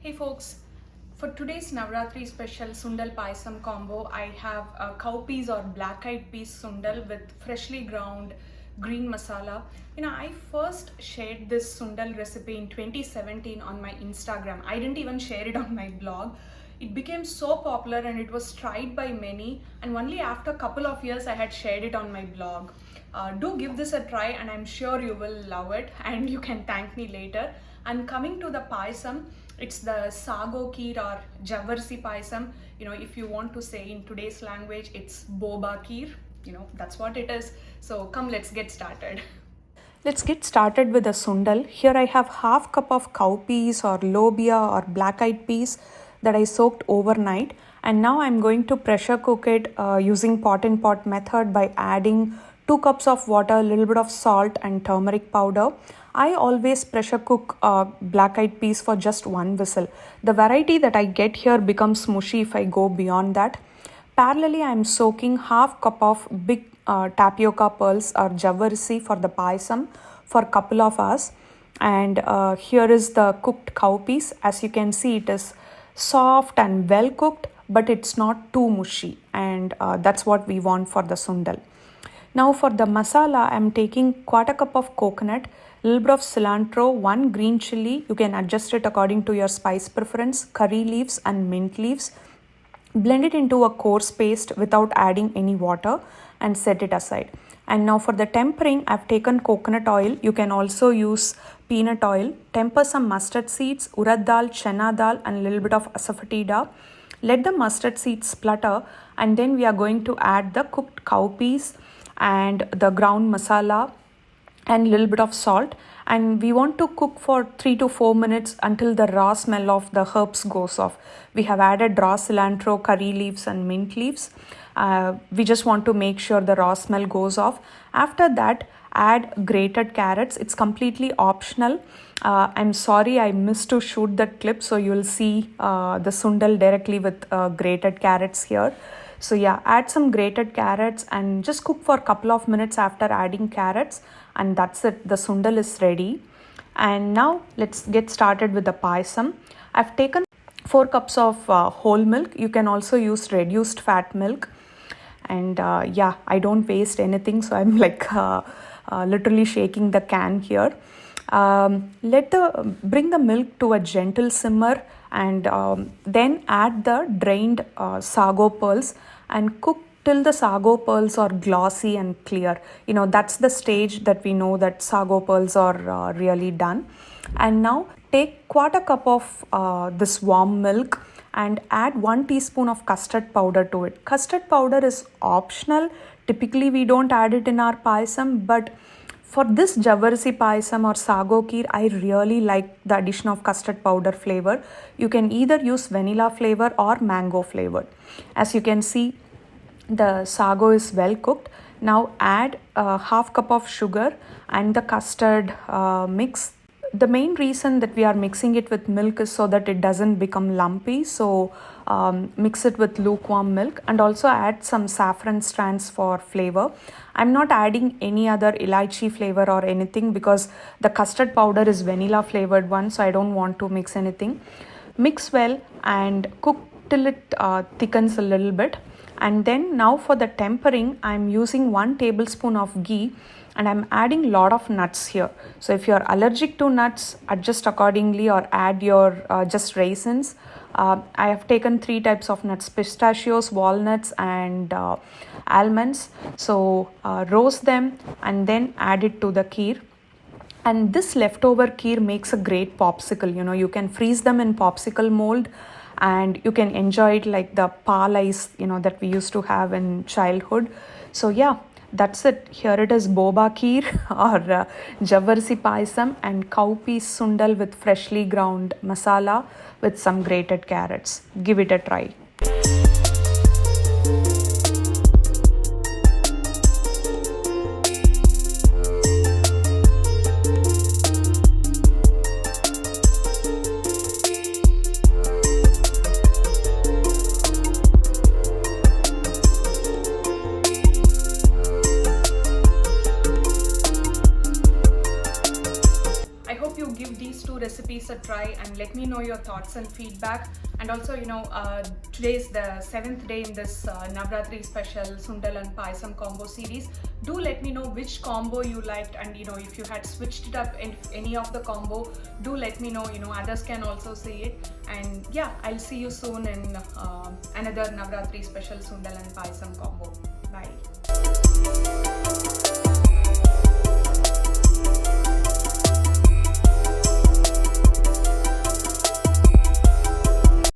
Hey folks, for today's Navratri special Sundal Payasam combo, I have a cowpeas or black-eyed peas Sundal with freshly ground green masala. I first shared this Sundal recipe in 2017 on my Instagram. I didn't even share it on my blog. It became so popular and it was tried by many, and only after a couple of years I had shared it on my blog. Do give this a try and I'm sure you will love it and you can thank me later. And coming to the payasam, it's the sago kheer or Javvarisi Payasam. If you want to say in today's language, it's boba kheer. That's what it is. So come, let's get started. Let's get started with the sundal. Here I have half cup of cowpeas or lobia or black-eyed peas that I soaked overnight, and now I'm going to pressure cook it using pot and pot method by adding 2 cups of water, a little bit of salt and turmeric powder. I always pressure cook black-eyed peas for just 1 whistle. The variety that I get here becomes mushy if I go beyond that. Parallelly, I am soaking half cup of big tapioca pearls or Javvarisi for the payasam for a couple of hours. And here is the cooked cowpeas. As you can see, it is soft and well cooked, but it's not too mushy, and that's what we want for the sundal. Now for the masala, I'm taking 1/4 cup of coconut, little bit of cilantro, 1 green chili. You can adjust it according to your spice preference, curry leaves and mint leaves. Blend it into a coarse paste without adding any water and set it aside. And now for the tempering, I've taken coconut oil. You can also use peanut oil. Temper some mustard seeds, urad dal, chana dal and a little bit of asafoetida. Let the mustard seeds splutter, and then we are going to add the cooked cowpeas and the ground masala and a little bit of salt, and we want to cook for 3 to 4 minutes until the raw smell of the herbs goes off. We have added raw cilantro, curry leaves and mint leaves. We just want to make sure the raw smell goes off. After that, add grated carrots. It's completely optional. I'm sorry I missed to shoot that clip, so you'll see the sundal directly with grated carrots here. So yeah, add some grated carrots and just cook for a couple of minutes after adding carrots, and that's it. The sundal is ready. And now let's get started with the payasam. I've taken 4 cups of whole milk. You can also use reduced fat milk. And yeah, I don't waste anything, so I'm like literally shaking the can here. Bring the milk to a gentle simmer, and then add the drained sago pearls and cook till the sago pearls are glossy and clear. That's the stage that we know that sago pearls are really done. And now take 1/4 cup of this warm milk and add 1 teaspoon of custard powder to it. Custard powder is optional. Typically we don't add it in our payasam, but for this Javvarisi Payasam or sago kheer, I really like the addition of custard powder flavor. You can either use vanilla flavor or mango flavor. As you can see, the sago is well cooked. Now add half cup of sugar and the custard mix. The main reason that we are mixing it with milk is so that it doesn't become lumpy. So mix it with lukewarm milk, and also add some saffron strands for flavor. I'm not adding any other elaichi flavor or anything because the custard powder is vanilla flavored one, so I don't want to mix anything. Mix well and cook till it thickens a little bit. And then now for the tempering, I'm using 1 tablespoon of ghee, and I'm adding a lot of nuts here. So if you're allergic to nuts, adjust accordingly or add your just raisins. I have taken 3 types of nuts: pistachios, walnuts and almonds. So roast them and then add it to the kheer. And this leftover kheer makes a great popsicle. You can freeze them in popsicle mold, and you can enjoy it like the pal ice that we used to have in childhood. So yeah, that's it. Here it is, boba kheer or Javvarisi Payasam and cowpeas sundal with freshly ground masala with some grated carrots. Give it a try. Give these 2 recipes a try, and and let me know your thoughts and feedback. And also, today is the 7th day in this Navratri special Sundal and Payasam combo series. Do let me know which combo you liked, and if you had switched it up in any of the combo, do let me know. Others can also see it. And yeah, I'll see you soon in another Navratri special Sundal and Payasam combo. Bye.